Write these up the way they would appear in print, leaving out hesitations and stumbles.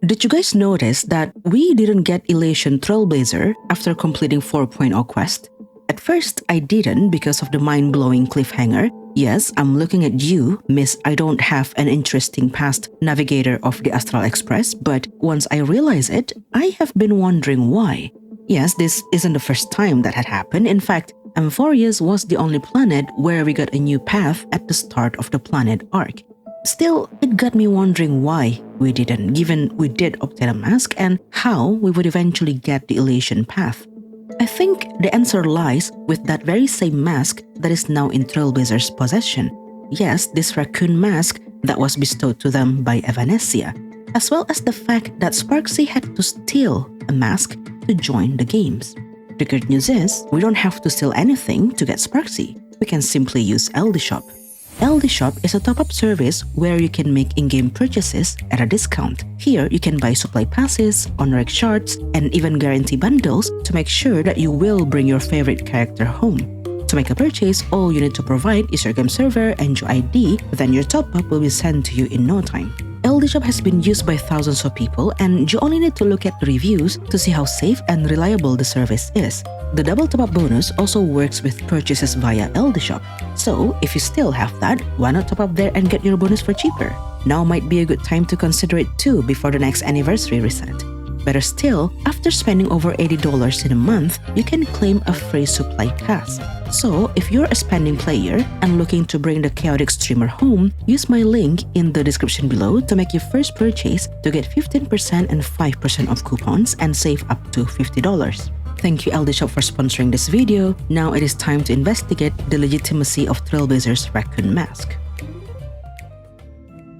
Did you guys notice that we didn't get Elation Trailblazer after completing 4.0 quest? At first, I didn't because of the mind-blowing cliffhanger. Yes, I'm looking at you, Miss I don't have an interesting past navigator of the Astral Express, but once I realize it, I have been wondering why. Yes, this isn't the first time that had happened. In fact, Amphorius was the only planet where we got a new path at the start of the planet arc. Still, it got me wondering why we didn't, given we did obtain a mask, and how we would eventually get the Elation path. I think the answer lies with that very same mask that is now in Trailblazer's possession. Yes, this raccoon mask that was bestowed to them by Evanesia, as well as the fact that Sparksy had to steal a mask to join the games. The good news is, we don't have to steal anything to get Sparksy. We can simply use LD Shop. LD Shop is a top-up service where you can make in-game purchases at a discount. Here, you can buy supply passes, honoric shards, and even guarantee bundles to make sure that you will bring your favorite character home. To make a purchase, all you need to provide is your game server and your ID, then your top-up will be sent to you in no time. LD Shop has been used by thousands of people, and you only need to look at the reviews to see how safe and reliable the service is. The double top-up bonus also works with purchases via LD Shop. So, if you still have that, why not top up there and get your bonus for cheaper? Now might be a good time to consider it too before the next anniversary reset. Better still, after spending over $80 in a month, you can claim a free supply pass. So, if you're a spending player and looking to bring the chaotic streamer home, use my link in the description below to make your first purchase to get 15% and 5% off coupons and save up to $50. Thank you LD Shop for sponsoring this video. Now it is time to investigate the legitimacy of Trailblazer's raccoon mask.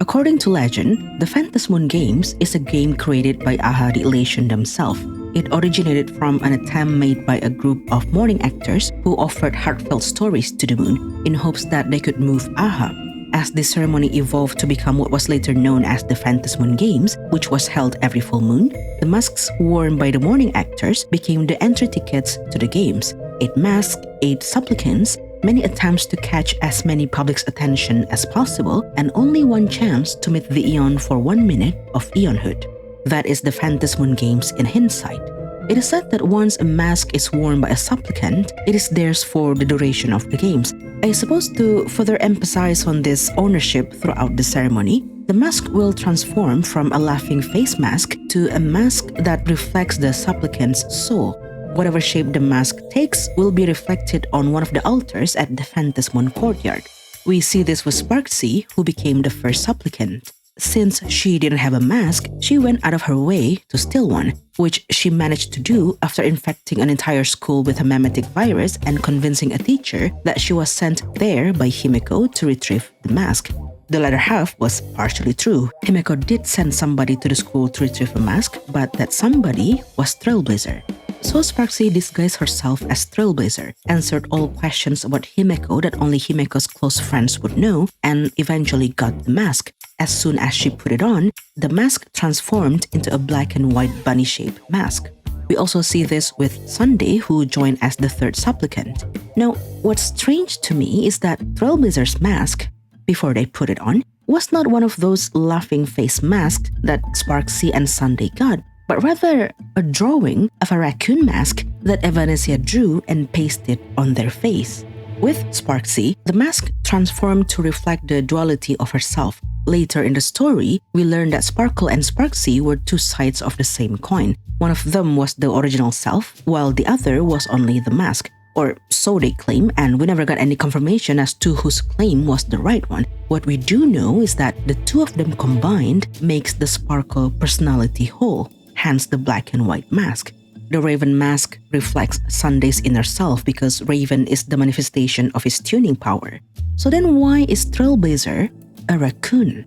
According to legend, the Phantasmoon Games is a game created by AHA the Elation themselves. It originated from an attempt made by a group of mourning actors who offered heartfelt stories to the moon in hopes that they could move AHA. As the ceremony evolved to become what was later known as the Phantasmoon Games, which was held every full moon, the masks worn by the mourning actors became the entry tickets to the games. 8 masks, 8 supplicants, many attempts to catch as many public's attention as possible, and only one chance to meet the Eon for 1 minute of Eonhood. That is the Phantasmoon Games in hindsight. It is said that once a mask is worn by a supplicant, it is theirs for the duration of the games. I suppose to further emphasize on this ownership throughout the ceremony, the mask will transform from a laughing face mask to a mask that reflects the supplicant's soul. Whatever shape the mask takes will be reflected on one of the altars at the Phantasmoon courtyard. We see this with Sparksy, who became the first supplicant. Since she didn't have a mask, she went out of her way to steal one, which she managed to do after infecting an entire school with a memetic virus and convincing a teacher that she was sent there by Himeko to retrieve the mask. The latter half was partially true. Himeko did send somebody to the school to retrieve a mask, but that somebody was Trailblazer. So Sparksy disguised herself as Trailblazer, answered all questions about Himeko that only Himeko's close friends would know, and eventually got the mask. As soon as she put it on, the mask transformed into a black and white bunny-shaped mask. We also see this with Sunday, who joined as the third supplicant. Now, what's strange to me is that Trailblazer's mask, before they put it on, was not one of those laughing face masks that Sparksy and Sunday got, but rather a drawing of a raccoon mask that Evanesia drew and pasted on their face. With Sparksy, the mask transformed to reflect the duality of herself. Later in the story, we learn that Sparkle and Sparksy were two sides of the same coin. One of them was the original self, while the other was only the mask. Or so they claim, and we never got any confirmation as to whose claim was the right one. What we do know is that the two of them combined makes the Sparkle personality whole, hence the black and white mask. The Raven mask reflects Sunday's inner self because Raven is the manifestation of his tuning power. So then why is Trailblazer a raccoon?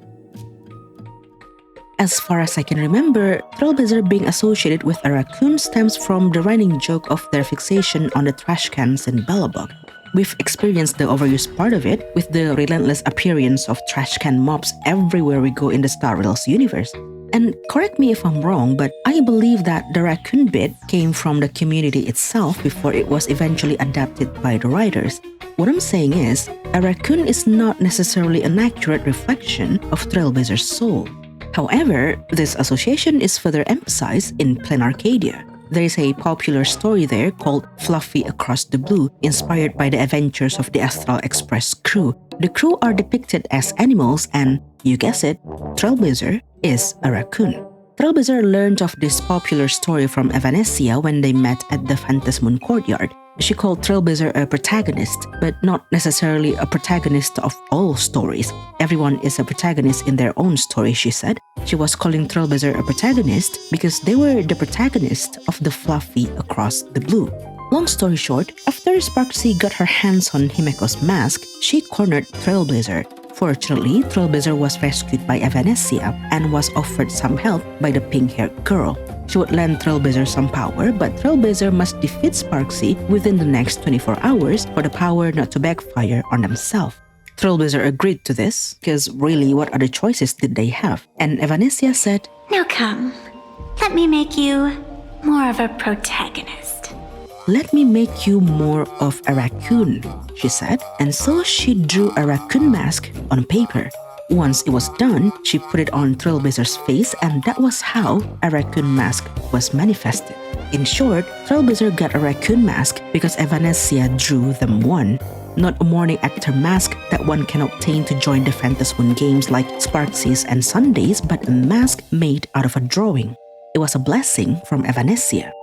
As far as I can remember, Trailblazer being associated with a raccoon stems from the running joke of their fixation on the trash cans in Belobog. We've experienced the overused part of it with the relentless appearance of trash can mobs everywhere we go in the Star Rails universe. And correct me if I'm wrong, but I believe that the raccoon bit came from the community itself before it was eventually adapted by the writers. What I'm saying is, a raccoon is not necessarily an accurate reflection of Trailblazer's soul. However, this association is further emphasized in Plain Arcadia. There is a popular story there called Fluffy Across the Blue, inspired by the adventures of the Astral Express crew. The crew are depicted as animals and, you guess it, Trailblazer is a raccoon. Trailblazer learned of this popular story from Evanesia when they met at the Phantasmoon courtyard. She called Trailblazer a protagonist, but not necessarily a protagonist of all stories. Everyone is a protagonist in their own story, she said. She was calling Trailblazer a protagonist because they were the protagonist of the Fluffy Across the Blue. Long story short, after Sparksy got her hands on Himeko's mask, she cornered Trailblazer. Fortunately, Trailblazer was rescued by Evanesia and was offered some help by the pink-haired girl. She would lend Trailblazer some power, but Trailblazer must defeat Sparksy within the next 24 hours for the power not to backfire on themselves. Trailblazer agreed to this, because really, what other choices did they have? And Evanesia said, "Now come, let me make you more of a protagonist." "Let me make you more of a raccoon," she said, and so she drew a raccoon mask on paper. Once it was done, she put it on Trailblazer's face, and that was how a raccoon mask was manifested. In short, Trailblazer got a raccoon mask because Evanesia drew them one. Not a morning actor mask that one can obtain to join the Phantasmoon Games like Sparksies and Sundays, but a mask made out of a drawing. It was a blessing from Evanesia.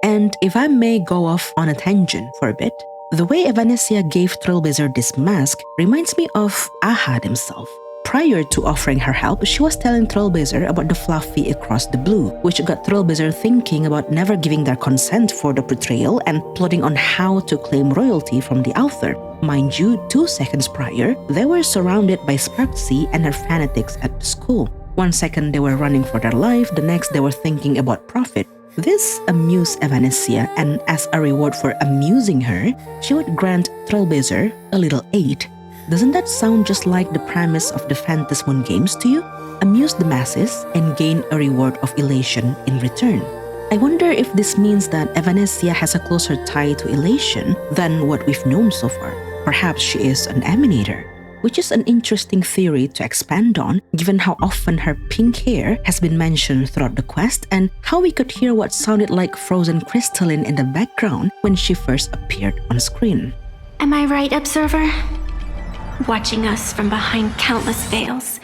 And if I may go off on a tangent for a bit, the way Evanesia gave Trailblazer this mask reminds me of Ahad himself. Prior to offering her help, she was telling Trailblazer about the Fluffy Across the Blue, which got Trailblazer thinking about never giving their consent for the portrayal and plotting on how to claim royalty from the author. Mind you, 2 seconds prior, they were surrounded by Sparksy and her fanatics at the school. 1 second they were running for their life, the next they were thinking about profit. This amused Evanesia, and as a reward for amusing her, she would grant Trailblazer a little aid. Doesn't that sound just like the premise of the Phantasmoon Games to you? Amuse the masses and gain a reward of elation in return. I wonder if this means that Evanesia has a closer tie to Elation than what we've known so far. Perhaps she is an emanator, which is an interesting theory to expand on given how often her pink hair has been mentioned throughout the quest and how we could hear what sounded like frozen crystalline in the background when she first appeared on screen. Am I right, observer? Watching us from behind countless veils.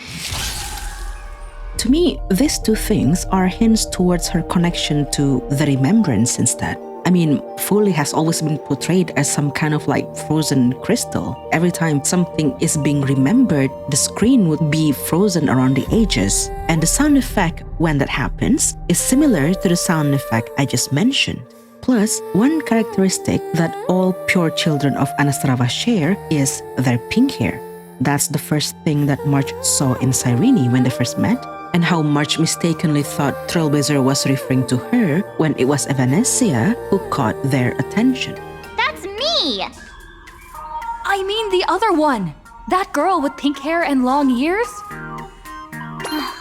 To me, these two things are hints towards her connection to the remembrance instead. I mean, Foley has always been portrayed as some kind of like frozen crystal. Every time something is being remembered, the screen would be frozen around the edges. And the sound effect when that happens is similar to the sound effect I just mentioned. Plus, one characteristic that all pure children of Anastrava share is their pink hair. That's the first thing that March saw in Cyrene when they first met, and how March mistakenly thought Trailblazer was referring to her when it was Evanesia who caught their attention. That's me! I mean the other one! That girl with pink hair and long ears?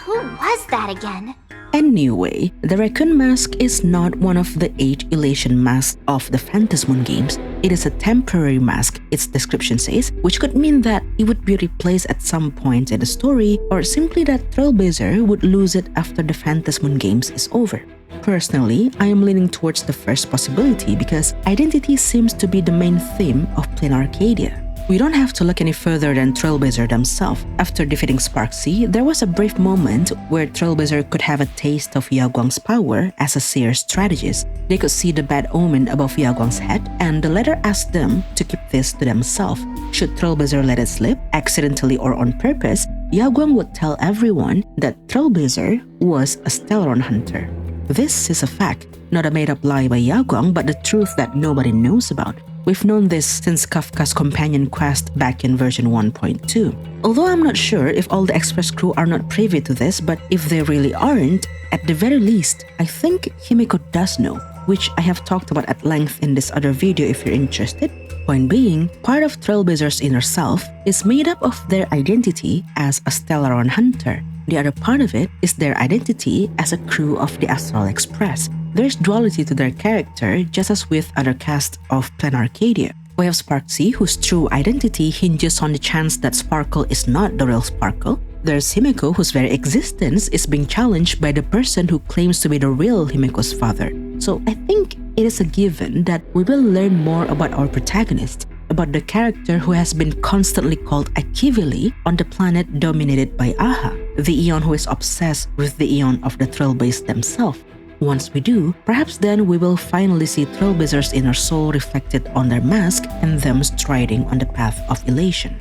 Who was that again? Anyway, the raccoon mask is not one of the 8 elation masks of the Phantasmoon Games. It is a temporary mask, its description says, which could mean that it would be replaced at some point in the story, or simply that Trailblazer would lose it after the Phantasmoon Games is over. Personally, I am leaning towards the first possibility because identity seems to be the main theme of Plain Arcadia. We don't have to look any further than Trailblazer themselves. After defeating Sparksy, there was a brief moment where Trailblazer could have a taste of Yaguang's power as a seer strategist. They could see the bad omen above Yaguang's head, and the letter asked them to keep this to themselves. Should Trailblazer let it slip, accidentally or on purpose, Yaguang would tell everyone that Trailblazer was a Stellaron hunter. This is a fact, not a made-up lie by Yaguang, but the truth that nobody knows about. We've known this since Kafka's companion quest back in version 1.2. Although I'm not sure if all the Express crew are not privy to this, but if they really aren't, at the very least, I think Himeko does know, which I have talked about at length in this other video if you're interested. Point being, part of Trailblazer's inner self is made up of their identity as a Stellaron hunter. The other part of it is their identity as a crew of the Astral Express. There's duality to their character, just as with other casts of Plain Arcadia. We have Sparksy, whose true identity hinges on the chance that Sparkle is not the real Sparkle. there's Himeko, whose very existence is being challenged by the person who claims to be the real Himeko's father. So I think it is a given that we will learn more about our protagonist, about the character who has been constantly called Akivili on the planet dominated by Aha, the Eon who is obsessed with the Eon of the Trailblazer themselves. Once we do, perhaps then we will finally see Trailblazer's inner soul reflected on their mask and them striding on the path of elation.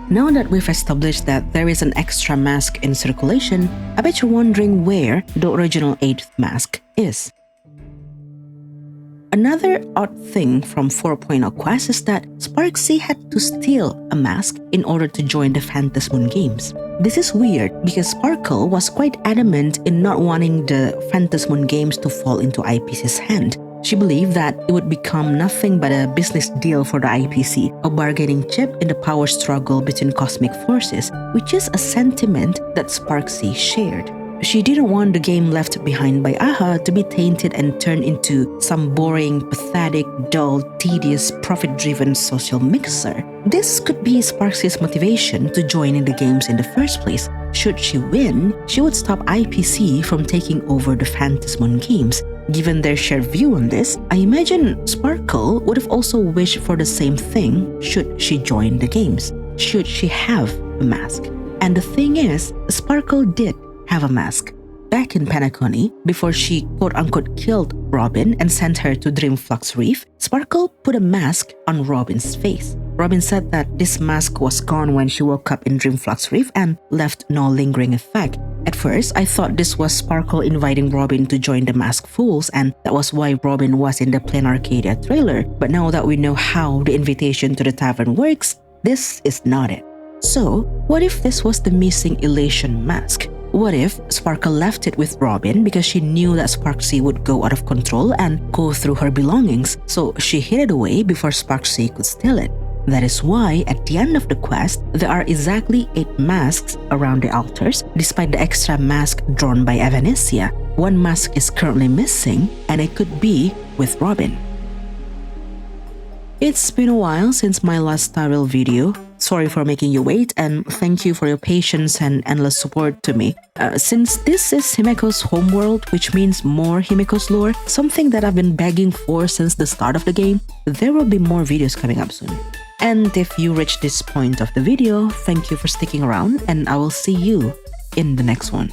Now that we've established that there is an extra mask in circulation, I bet you're wondering where the original 8th mask is. Another odd thing from 4.0 Quest is that Sparksy had to steal a mask in order to join the Phantasmoon Games. This is weird because Sparkle was quite adamant in not wanting the Phantasmoon Games to fall into IPC's hand. She believed that it would become nothing but a business deal for the IPC, a bargaining chip in the power struggle between cosmic forces, which is a sentiment that Sparksy shared. She didn't want the game left behind by Aha to be tainted and turned into some boring, pathetic, dull, tedious, profit-driven social mixer. This could be Sparksy's motivation to join in the games in the first place. Should she win, she would stop IPC from taking over the Phantasmoon Games. Given their shared view on this, I imagine Sparkle would have also wished for the same thing should she join the games, should she have a mask. And the thing is, Sparkle did have a mask. Back in Penacony, before she quote-unquote killed Robin and sent her to Dreamflux Reef, Sparkle put a mask on Robin's face. Robin said that this mask was gone when she woke up in Dreamflux Reef and left no lingering effect. At first, I thought this was Sparkle inviting Robin to join the Masked Fools, and that was why Robin was in the Plain Arcadia trailer. But now that we know how the invitation to the tavern works, this is not it. So, what if this was the missing Elation mask? What if Sparkle left it with Robin because she knew that Sparksy would go out of control and go through her belongings, so she hid it away before Sparksy could steal it? That is why, at the end of the quest, there are exactly 8 masks around the altars, despite the extra mask drawn by Evanesia. One mask is currently missing, and it could be with Robin. It's been a while since my last Tyrell video. Sorry for making you wait, and thank you for your patience and endless support to me. Since this is Himeko's homeworld, which means more Himeko's lore, something that I've been begging for since the start of the game, there will be more videos coming up soon. And if you reached this point of the video, thank you for sticking around, and I will see you in the next one.